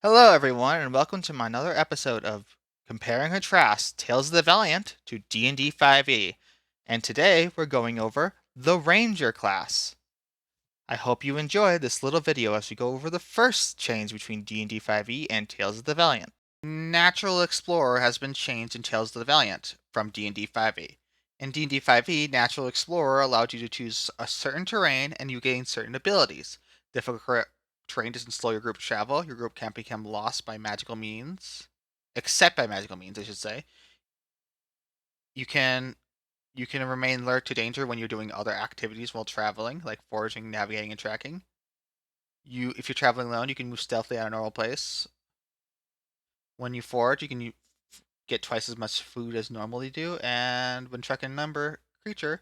Hello, everyone, and welcome to another episode of Compare and Contrast Tales of the Valiant to D&D 5e. And today we're going over the Ranger class. I hope you enjoy this little video as we go over the first change between D&D 5e and Tales of the Valiant. Natural Explorer has been changed in Tales of the Valiant from D&D 5e. In D&D 5e, Natural Explorer allowed you to choose a certain terrain and you gain certain abilities. Difficult terrain doesn't slow your group travel. Your group can't become lost by magical means, except by magical means, I should say. You can remain alert to danger when you're doing other activities while traveling, like foraging, navigating, and tracking. If you're traveling alone, you can move stealthily at a normal pace. When you forage, you can get twice as much food as normally do, and when tracking a number creature,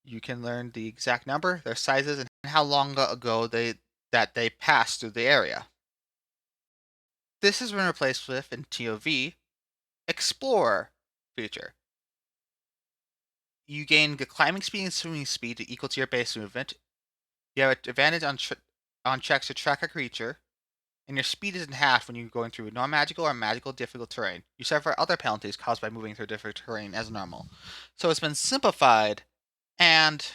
you can learn the exact number, their sizes, and how long ago they passed through the area. This has been replaced with, in TOV, Explorer feature. You gain the climbing speed and swimming speed equal to your base movement. You have an advantage on checks to track a creature, and your speed isn't half when you're going through non-magical or magical difficult terrain. You suffer other penalties caused by moving through difficult terrain as normal. So it's been simplified and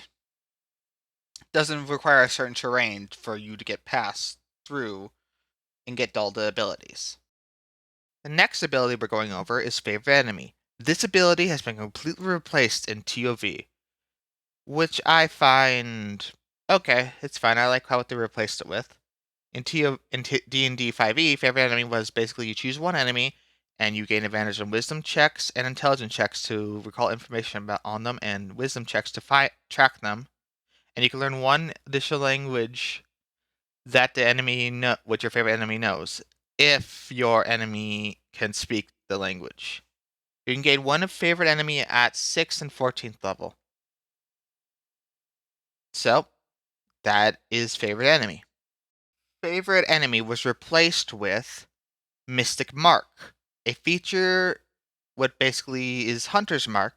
doesn't require a certain terrain for you to get past through and get all the abilities. The next ability we're going over is Favorite Enemy. This ability has been completely replaced in TOV, which I find okay. It's fine. I like how they replaced it with. In D&D 5e, Favorite Enemy was basically you choose one enemy and you gain advantage on wisdom checks and intelligence checks to recall information on them, and wisdom checks to track them. And you can learn one additional language that what your favorite enemy knows, if your enemy can speak the language. You can gain one favorite enemy at 6th and 14th level. So, that is favorite enemy. Favorite enemy was replaced with Mystic Mark, a feature what basically is Hunter's Mark,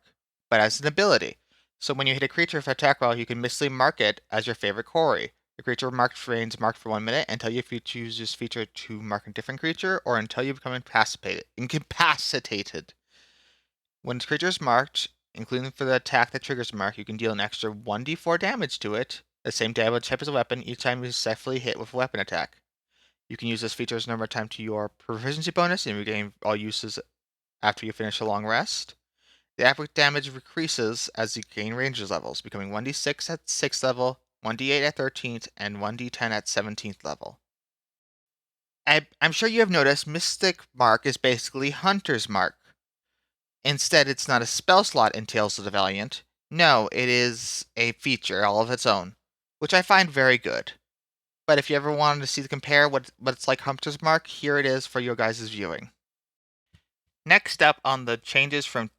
but as an ability. So when you hit a creature with attack roll, you can mystically mark it as your favorite quarry. The creature marked remains marked for 1 minute until you choose this feature to mark a different creature, or until you become incapacitated. When the creature is marked, including for the attack that triggers mark, you can deal an extra 1d4 damage to it, the same damage type as a weapon, each time you successfully hit with a weapon attack. You can use this feature as a number of time to your proficiency bonus and regain all uses after you finish a long rest. The average damage increases as you gain ranges levels, becoming 1d6 at 6th level, 1d8 at 13th, and 1d10 at 17th level. I'm sure you have noticed Mystic Mark is basically Hunter's Mark. Instead, it's not a spell slot in Tales of the Valiant. No, it is a feature all of its own, which I find very good. But if you ever wanted to see the compare what it's like Hunter's Mark, here it is for your guys' viewing. Next up on the changes from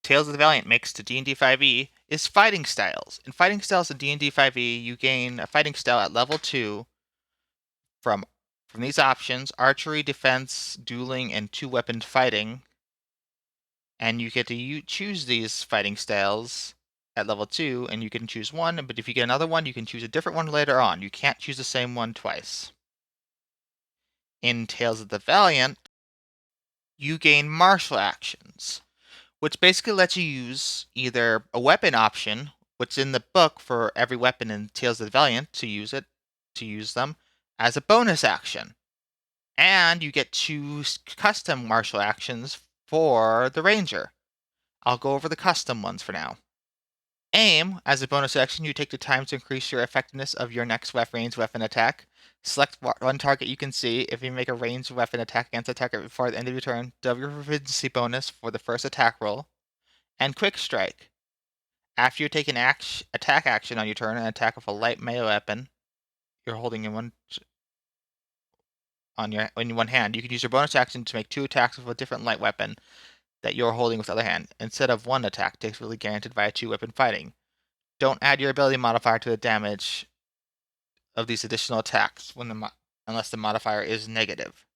Tales of the Valiant makes to D&D 5e is fighting styles. In fighting styles in D&D 5e, you gain a fighting style at level 2 from these options: archery, defense, dueling, and two-weapon fighting. And you get to choose these fighting styles at level 2, and you can choose one, but if you get another one, you can choose a different one later on. You can't choose the same one twice. In Tales of the Valiant, you gain martial actions, which basically lets you use either a weapon option, which in the book for every weapon in Tales of the Valiant to use them as a bonus action. And you get two custom martial actions for the ranger. I'll go over the custom ones for now. Aim, as a bonus action, you take the time to increase your effectiveness of your next ranged weapon attack. Select one target you can see. If you make a ranged weapon attack against a target before the end of your turn, double your proficiency bonus for the first attack roll. And Quick Strike. After you take an attack action on your turn and attack with a light melee weapon you're holding in one hand, you can use your bonus action to make two attacks with a different light weapon that you're holding with the other hand, instead of one attack typically guaranteed via two-weapon fighting. Don't add your ability modifier to the damage of these additional attacks unless the modifier is negative.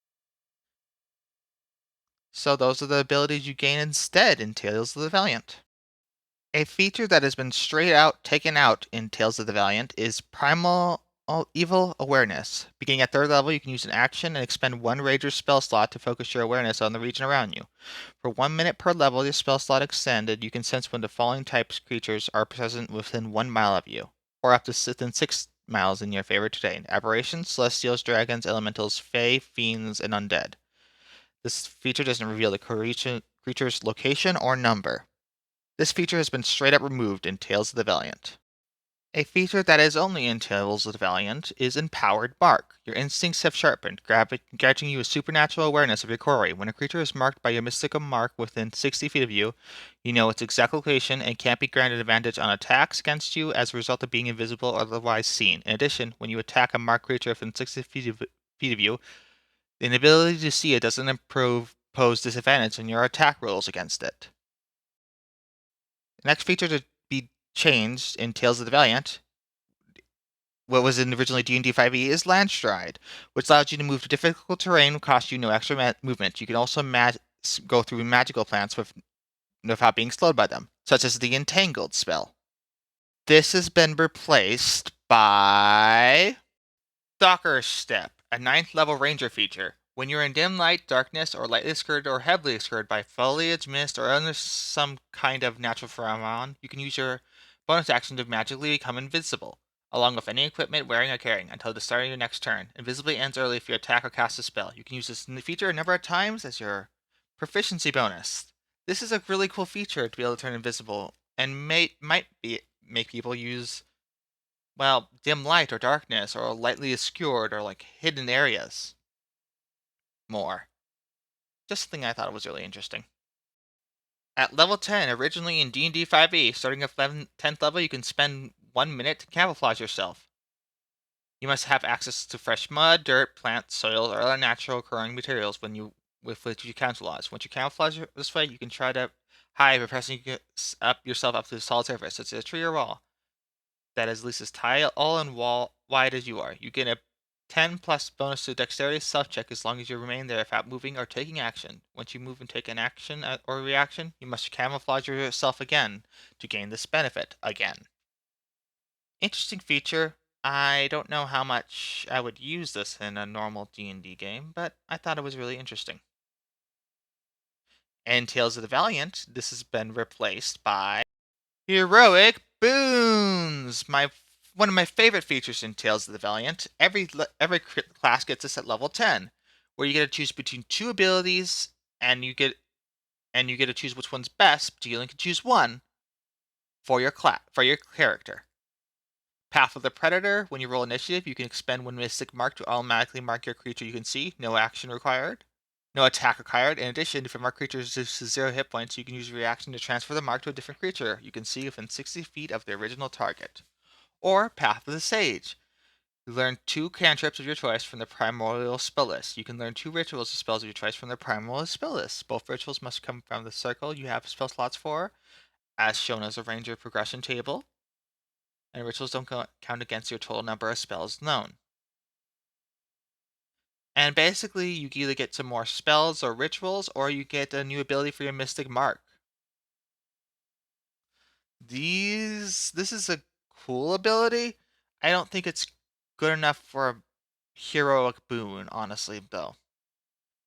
So those are the abilities you gain instead in Tales of the Valiant. A feature that has been straight out taken out in Tales of the Valiant is Primal Evil Awareness. Beginning at 3rd level, you can use an action and expend one Ranger spell slot to focus your awareness on the region around you. For 1 minute per level, your spell slot extended, you can sense when the following types creatures are present within 1 mile of you, or up to within 6 miles in your favorite terrain. Aberrations, Celestials, Dragons, Elementals, Fae, Fiends, and Undead. This feature doesn't reveal the creature's location or number. This feature has been straight up removed in Tales of the Valiant. A feature that is only in Tales of the Valiant is Empowered Mark. Your instincts have sharpened, granting you a supernatural awareness of your quarry. When a creature is marked by your mystical mark within 60 feet of you, you know its exact location and can't be granted advantage on attacks against you as a result of being invisible or otherwise seen. In addition, when you attack a marked creature within 60 feet of you, the inability to see it doesn't pose disadvantage on your attack rolls against it. The next feature to be changed in Tales of the Valiant, what was in originally D&D 5e, is Landstride, which allows you to move to difficult terrain and costs you no extra movement. You can also go through magical plants without being slowed by them, such as the Entangled spell. This has been replaced by Stalker's Step, a 9th level ranger feature. When you're in dim light, darkness, or lightly obscured or heavily obscured by foliage, mist, or under some kind of natural phenomenon, you can use your bonus action to magically become invisible, along with any equipment wearing or carrying, until the start of your next turn. Invisibility ends early if you attack or cast a spell. You can use this feature a number of times as your proficiency bonus. This is a really cool feature to be able to turn invisible, and make people use, well, dim light or darkness or lightly obscured or like hidden areas more. Just something I thought was really interesting. At level 10, originally in D&D 5e, starting at 10th level, you can spend 1 minute to camouflage yourself. You must have access to fresh mud, dirt, plants, soil, or other natural occurring materials with which you camouflage. Once you camouflage this way, you can try to hide by pressing yourself up to the solid surface, such as a tree or wall, that is at least as tall and wide as you are. You get a 10 plus bonus to dexterity self check as long as you remain there without moving or taking action. Once you move and take an action or reaction, you must camouflage yourself again to gain this benefit again. Interesting feature. I don't know how much I would use this in a normal D&D game, but I thought it was really interesting. In Tales of the Valiant, this has been replaced by Heroic Boons. One of my favorite features in Tales of the Valiant. Every class gets this at level 10, where you get to choose between 2 abilities, and you get to choose which one's best. But you only can choose one for your character. Path of the Predator. When you roll initiative, you can expend one Mystic Mark to automatically mark your creature you can see. No action required. No attack required. In addition, if your marked creature is 0 hit points, you can use your reaction to transfer the mark to a different creature you can see within 60 feet of the original target. Or Path of the Sage. You learn 2 cantrips of your choice from the Primordial Spell List. You can learn 2 rituals of spells of your choice from the Primordial Spell List. Both rituals must come from the circle you have spell slots for, as shown as a ranger progression table, and rituals don't count against your total number of spells known. And basically, you either get some more spells or rituals, or you get a new ability for your Mystic Mark. This is a cool ability. I don't think it's good enough for a heroic boon, honestly, though.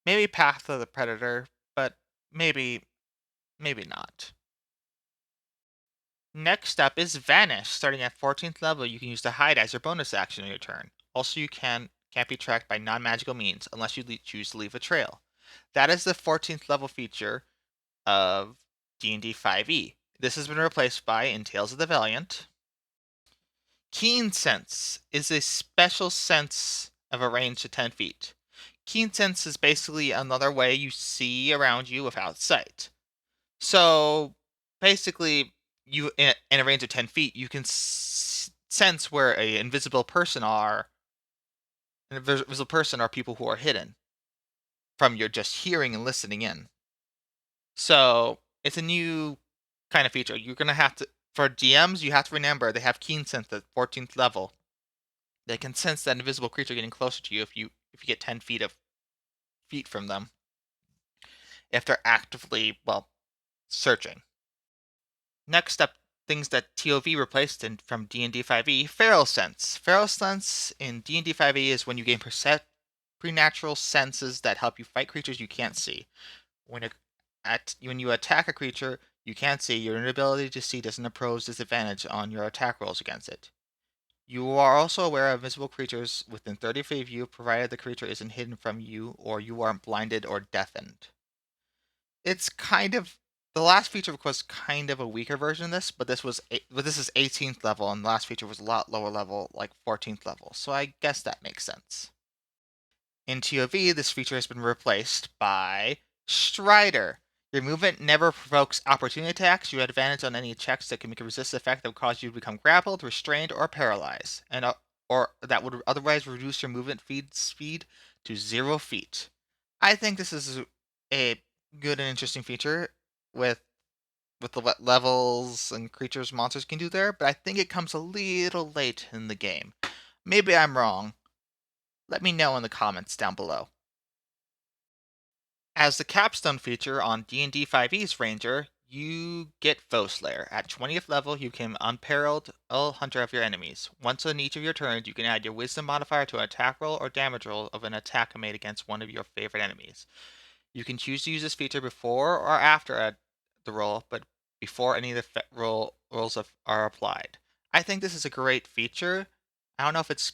Maybe Path of the Predator, but maybe not. Next up is Vanish. Starting at 14th level, you can use the hide as your bonus action on your turn. Also, you can't be tracked by non-magical means unless you choose to leave a trail. That is the 14th level feature of D&D 5e. This has been replaced by, in Tales of the Valiant, Keen Sense is a special sense of a range to 10 feet. Keen Sense is basically another way you see around you without sight. So basically, you in a range of 10 feet, you can sense where an invisible person or people who are hidden from your just hearing and listening in. So it's a new kind of feature. You're gonna have to, for DMs, you have to remember they have Keen Sense at 14th level. They can sense that invisible creature getting closer to you if you get 10 feet from them. If they're actively, well, searching. Next up things that TOV replaced from D&D 5e, Feral Sense. Feral Sense in D&D 5e is when you gain preternatural senses that help you fight creatures you can't see. When you attack a creature you can't see, your inability to see doesn't impose disadvantage on your attack rolls against it. You are also aware of visible creatures within 30 feet of you, provided the creature isn't hidden from you or you aren't blinded or deafened. It's kind of the last feature was kind of a weaker version of this, but this is 18th level, and the last feature was a lot lower level, like 14th level. So I guess that makes sense. In TOV, this feature has been replaced by Strider. Your movement never provokes opportunity attacks. You have advantage on any checks that can make a resist effect that would cause you to become grappled, restrained, or paralyzed, or that would otherwise reduce your movement speed to 0 feet. I think this is a good and interesting feature with the levels and creatures monsters can do there, but I think it comes a little late in the game. Maybe I'm wrong. Let me know in the comments down below. As the capstone feature on D&D 5e's Ranger, you get Foe Slayer. At 20th level, you become unparalleled hunter of your enemies. Once on each of your turns, you can add your wisdom modifier to an attack roll or damage roll of an attack made against one of your favorite enemies. You can choose to use this feature before or after the roll, but before any of the rolls are applied. I think this is a great feature. I don't know if it's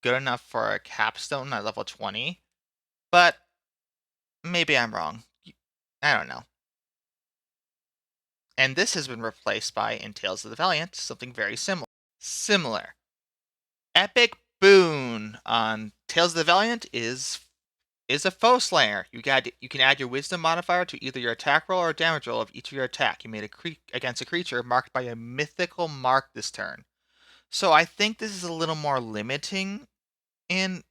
good enough for a capstone at level 20, but maybe I'm wrong. I don't know. And this has been replaced by, in Tales of the Valiant, something very similar. Epic Boon on Tales of the Valiant is a Foe Slayer. You can add your Wisdom modifier to either your attack roll or damage roll of each of your attack you made against a creature marked by a mythical mark this turn. So I think this is a little more limiting in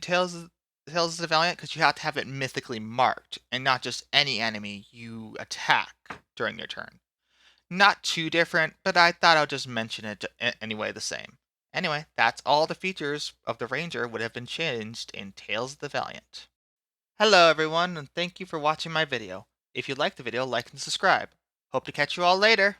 Tales of the Valiant, because you have to have it mythically marked and not just any enemy you attack during your turn. Not too different, but I thought I'd just mention it anyway the same. Anyway, that's all the features of the Ranger would have been changed in Tales of the Valiant. Hello everyone, and thank you for watching my video. If you liked the video, like and subscribe. Hope to catch you all later.